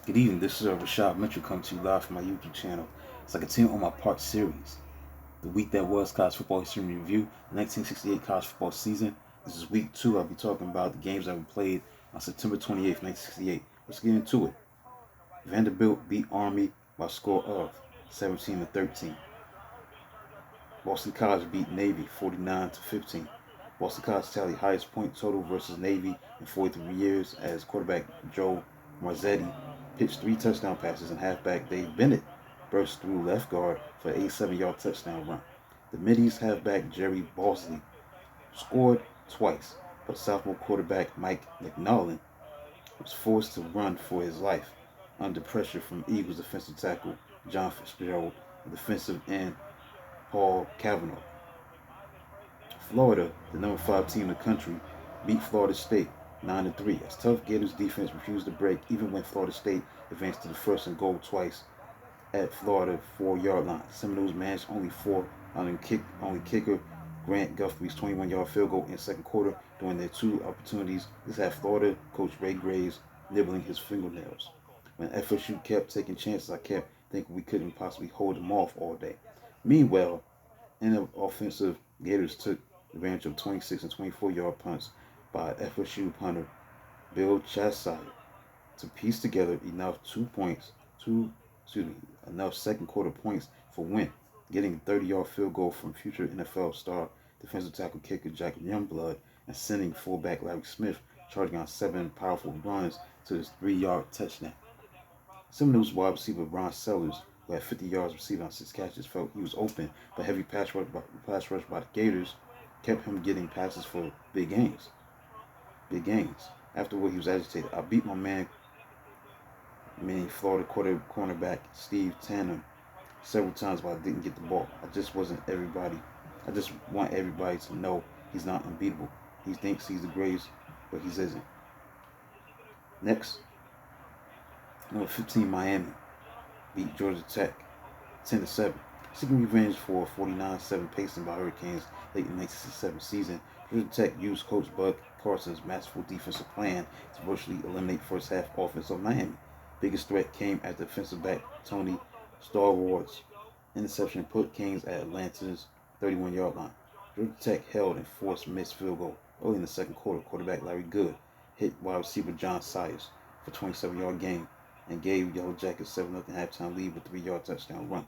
Good evening, this is Rashad Mitchell coming to you live from my YouTube channel. As I continue on my part series, the week that was college football history review, the 1968 college football season. This is week 2. I'll be talking about the games that were played on September 28th, 1968. Let's get into it. Vanderbilt beat Army by a score of 17 to 13. Boston College beat Navy 49 to 15. Boston College tallied highest point total versus Navy in 43 years as quarterback Joe Marzetti pitched 3 touchdown passes and halfback Dave Bennett burst through left guard for an 87-yard touchdown run. The Middies halfback Jerry Bosley scored twice, but sophomore quarterback Mike McNullen was forced to run for his life under pressure from Eagles defensive tackle John Fitzgerald and defensive end Paul Cavanaugh. Florida, the number 5 team in the country, beat Florida State 9-3 as tough Gators defense refused to break even when Florida State advanced to the first and goal twice at Florida 4-yard line. Seminoles managed only kicker Grant Guthries 21-yard field goal in the second quarter during their 2 opportunities. This had Florida coach Ray Graves nibbling his fingernails. When FSU kept taking chances, I kept thinking we couldn't possibly hold them off all day. Meanwhile, in the offensive, Gators took advantage of 26 and 24-yard punts by FSU punter Bill Chasai to piece together enough 2 points, enough second quarter points for win, getting a 30-yard field goal from future NFL star defensive tackle kicker Jack Youngblood and sending fullback Larry Smith charging on 7 powerful runs to his 3-yard touchdown. Seminoles wide receiver Ron Sellers, who had 50 yards receiving on 6 catches, felt he was open, but heavy pass rush by the Gators kept him getting passes for big gains. Big gains. Afterward, he was agitated. I beat my man, meaning Florida cornerback Steve Tanner, several times, but I didn't get the ball. I just want everybody to know he's not unbeatable. He thinks he's the greatest, but he isn't. Next, number 15 Miami beat Georgia Tech 10-7. Seeking revenge for a 49-7 pacing by Hurricanes late in the 1967 season, Georgia Tech used Coach Bud Carson's masterful defensive plan to virtually eliminate first half offense of Miami. Biggest threat came at defensive back Tony Starward's interception put Kings at Atlanta's 31-yard line. Georgia Tech held and forced missed field goal early in the second quarter. Quarterback Larry Good hit wide receiver John Sayers for a 27-yard gain and gave Yellow Jackets 7-0 halftime lead with a 3-yard touchdown run.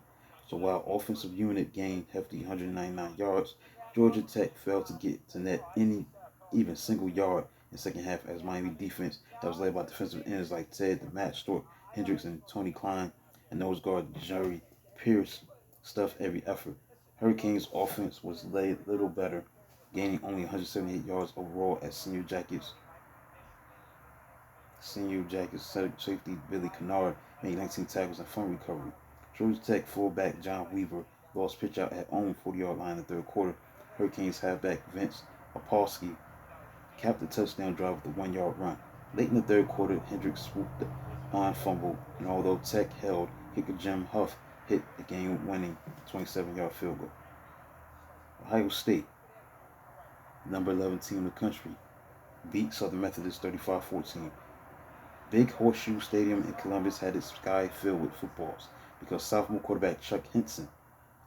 So while offensive unit gained hefty 199 yards, Georgia Tech failed to get to net any even single yard in the second half as Miami defense that was led by defensive ends like Ted the Matt Stork, Hendricks, and Tony Klein, and nose guard Jerry Pierce stuffed every effort. Hurricanes offense was laid little better, gaining only 178 yards overall as Senior Jackets safety Billy Kennard made 19 tackles and fumble recovery. Georgia Tech fullback John Weaver lost pitch out at own 40-yard line in the third quarter. Hurricanes halfback Vince Opolsky capped the touchdown drive with a 1-yard run. Late in the third quarter, Hendricks swooped on fumble, and although Tech held, kicker Jim Huff hit the game-winning 27-yard field goal. Ohio State, number 11 team in the country, beat Southern Methodist 35-14. Big Horseshoe Stadium in Columbus had its sky filled with footballs because sophomore quarterback Chuck Henson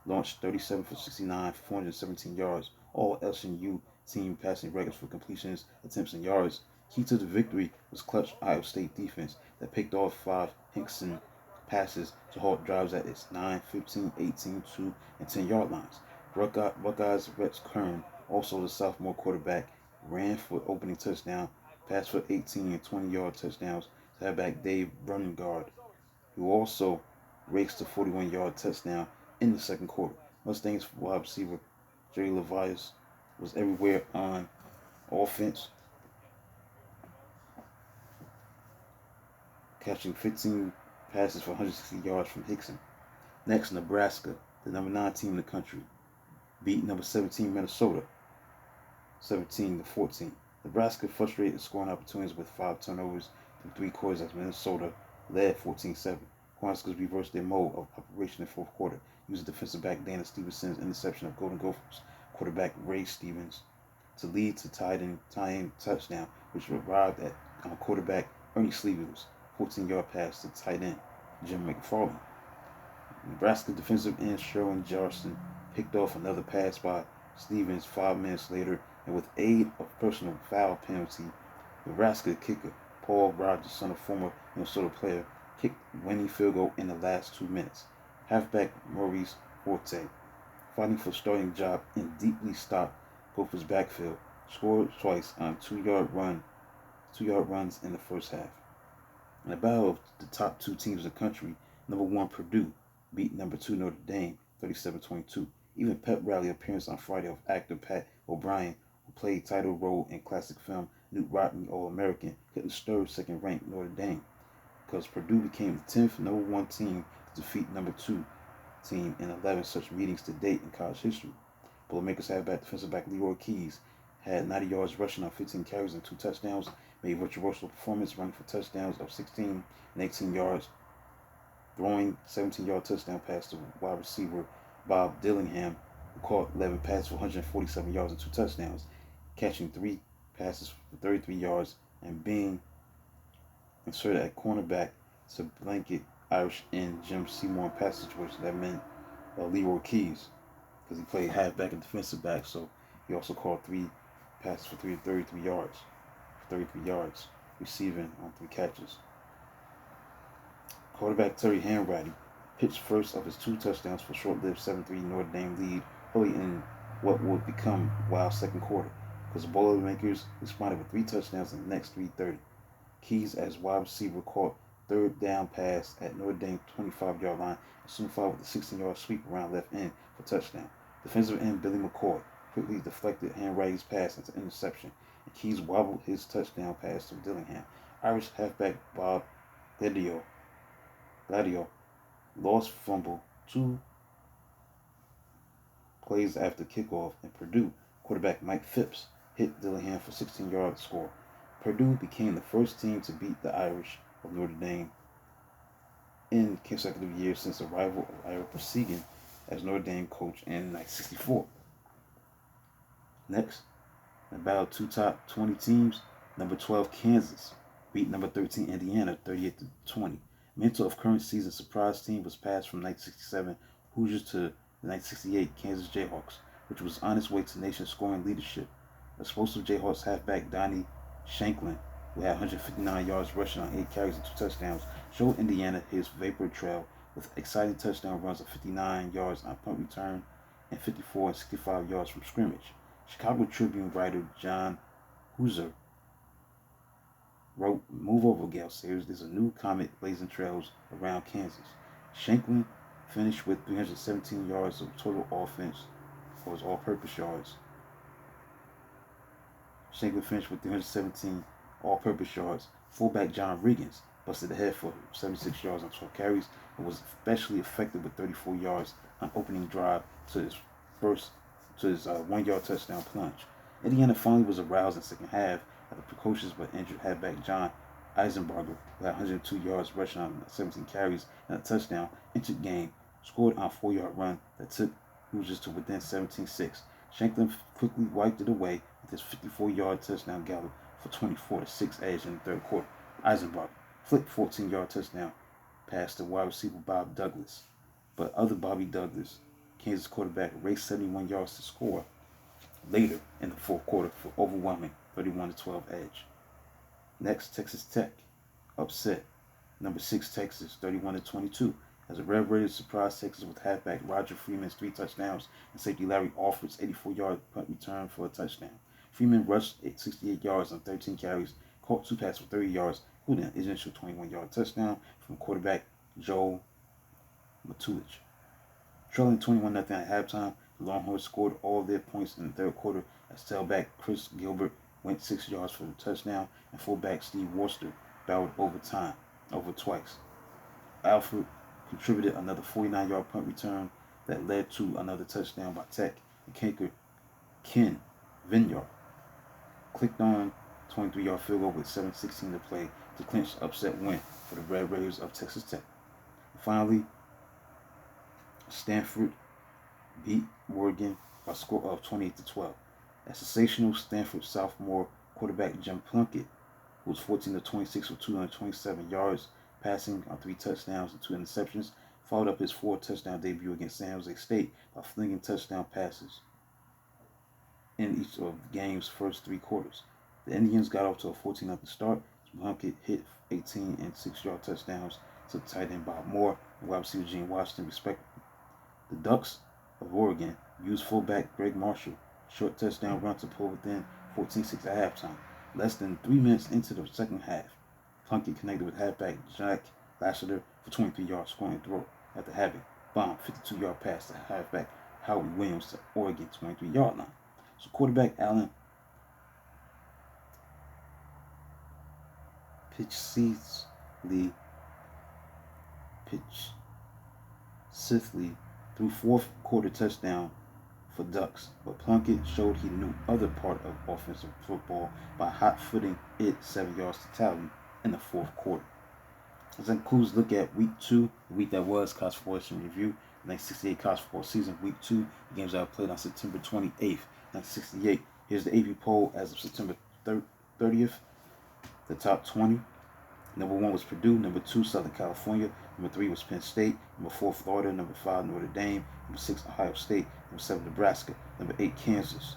launched 37 for 69 for 417 yards, all LSU team passing records for completions, attempts, and yards. Key to the victory was clutch Iowa State defense that picked off 5 Henson passes to halt drives at its 9, 15, 18, 2, and 10-yard lines. Buckeyes Rex Kern, also the sophomore quarterback, ran for opening touchdown, passed for 18 and 20-yard touchdowns to halfback Dave Brungard, who also raced a 41-yard touchdown in the second quarter. Mustangs wide receiver Jerry Levias was everywhere on offense, catching 15 passes for 160 yards from Hickson. Next, Nebraska, the number 9 team in the country, beat number 17 Minnesota 17-14. Nebraska frustrated scoring opportunities with 5 turnovers through 3 quarters as Minnesota led 14-7. Cornhuskers reversed their mode of operation in the fourth quarter, using defensive back Dana Stevenson's interception of Golden Gophers quarterback Ray Stevens to lead to tie-in touchdown, which arrived at quarterback Ernie Sleevers 14-yard pass to tight end Jim McFarland. Nebraska defensive end Sherwin Jarston picked off another pass by Stevens 5 minutes later, and with aid of personal foul penalty, Nebraska kicker Paul Rogers, son of former Minnesota player, kicked winning field goal in the last 2 minutes. Halfback Maurice Forte, fighting for starting job in deeply stocked Gophers backfield, scored twice on 2-yard runs in the first half. In a battle of the top two teams in the country, number one Purdue beat number two Notre Dame 37-22. Even pep rally appearance on Friday of actor Pat O'Brien, who played title role in classic film Newt Rodney All-American, couldn't stir second-ranked Notre Dame because Purdue became the 10th number one team to defeat number two team in 11 such meetings to date in college history. Boilermakers halfback defensive back Leroy Keys had 90 yards rushing on 15 carries and 2 touchdowns, made virtuoso performance running for touchdowns of 16 and 18 yards, throwing 17-yard touchdown pass to wide receiver Bob Dillingham, who caught 11 passes for 147 yards and 2 touchdowns, catching 3 passes for 33 yards, and being inserted at cornerback to blanket Irish end Jim Seymour in pass situation. That meant Leroy Keys, because he played halfback and defensive back, so he also caught 3 passes for 33 yards. 33 yards, receiving on 3 catches. Quarterback Terry Hanratty pitched first of his 2 touchdowns for short-lived 7-3 Notre Dame lead early in what would become wild second quarter, because the Boilermakers responded with 3 touchdowns in the next 3:30. Keys, as wide receiver, caught third down pass at Notre Dame 25-yard line and soon followed with a 16-yard sweep around left end for touchdown. Defensive end Billy McCoy quickly deflected Hanratty's pass into interception, and Keys wobbled his touchdown pass to Dillingham. Irish halfback Bob Gladio lost fumble 2 plays after kickoff, and Purdue quarterback Mike Phipps hit Dillingham for 16-yard score. Purdue became the first team to beat the Irish of Notre Dame in consecutive years since the arrival of Ira Parseghian as Notre Dame coach in 1964. Next, in the battle of 2 top 20 teams, number 12 Kansas beat number 13 Indiana 38-20. Mentor of current season surprise team was passed from 1967 Hoosiers to the 1968 Kansas Jayhawks, which was on its way to nation scoring leadership. Explosive Jayhawks halfback Donnie Shanklin, who had 159 yards rushing on 8 carries and 2 touchdowns, showed Indiana his vapor trail with exciting touchdown runs of 59 yards on punt return and 54 and 65 yards from scrimmage. Chicago Tribune writer John Hauser wrote, "Move over, Gale Sayers. There's a new comet blazing trails around Kansas." Shanklin finished with 317 yards of total offense for his all-purpose yards. Shanklin finished with 317 all-purpose yards. Fullback John Riggins busted ahead for 76 yards on 12 carries and was especially effective with 34 yards on opening drive to his 1-yard touchdown plunge. Indiana finally was aroused in the second half after precocious but injured halfback John Eisenbarger, who had 102 yards rushing on 17 carries and a touchdown, entered game, scored on a 4-yard run that took Hoosiers to within 17-6. Shanklin quickly wiped it away with his 54-yard touchdown gallop for 24-6 edge in the third quarter. Eisenbarger flipped 14-yard touchdown pass to wide receiver Bob Douglas, but other Bobby Douglas, Kansas quarterback, raced 71 yards to score later in the fourth quarter for overwhelming 31-12 edge. Next, Texas Tech upset number 6 Texas 31-22 as the Red Raiders surprised Texas with halfback Roger Freeman's 3 touchdowns and safety Larry Alford's 84-yard punt return for a touchdown. Freeman rushed 68 yards on 13 carries, caught 2 passes for 30 yards, including an initial 21-yard touchdown from quarterback Joe Matulich. Trailing 21-0 at halftime, the Longhorns scored all of their points in the third quarter as tailback Chris Gilbert went 6 yards for the touchdown and fullback Steve Worcester battled over twice. Alford contributed another 49-yard punt return that led to another touchdown by Tech, and kicker Ken Vinyard clicked on 23-yard field goal with 7:16 to play to clinch the upset win for the Red Raiders of Texas Tech. And finally, Stanford beat Oregon by a score of 28-12. A sensational Stanford sophomore quarterback Jim Plunkett who was 14 of 26 for 227 yards, passing on 3 touchdowns and 2 interceptions, followed up his 4-touchdown debut against San Jose State by flinging touchdown passes in each of the game's first 3 quarters. The Indians got off to a 14-0 start. Plunkett hit 18 and 6-yard touchdowns to tight end Bob Moore and wide receiver Gene Washington, respectively. The Ducks of Oregon used fullback Greg Marshall, short touchdown run to pull within 14-6 at halftime. Less than 3 minutes into the second half, Plunkett connected with halfback Jack Lassiter for 23 yards, scoring a throw after having bombed 52-yard pass to halfback Howard Williams to Oregon 23-yard line. So quarterback Allen Pitchsifley threw fourth quarter touchdown for Ducks, but Plunkett showed he knew other part of offensive football by hot-footing it 7 yards to tally in the fourth quarter. This includes a look at Week 2, the week that was college football history review, the 1968 college football season, Week 2, the games that were played on September 28th, 1968. Here's the AP poll as of September 30th. The top 20. Number 1 was Purdue. Number 2, Southern California. Number 3 was Penn State. Number 4, Florida. Number 5, Notre Dame. Number 6, Ohio State. Number 7, Nebraska. Number 8, Kansas.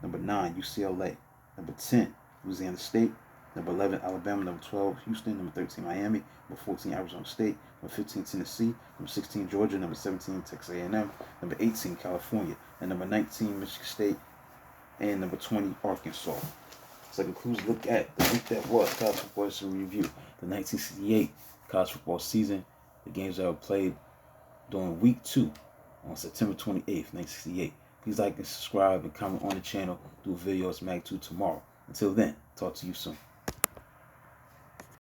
Number 9, UCLA. Number 10, Louisiana State. Number 11, Alabama. Number 12, Houston. Number 13, Miami. Number 14, Arizona State. Number 15, Tennessee. Number 16, Georgia. Number 17, Texas A&M. Number 18, California. And number 19, Michigan State. And number 20, Arkansas. So that concludes a look at the week that was college football history review, the 1968 college football season, the games that were played during week 2 on September 28th, 1968. Please like and subscribe and comment on the channel. Do videos magnitude tomorrow. Until then, talk to you soon.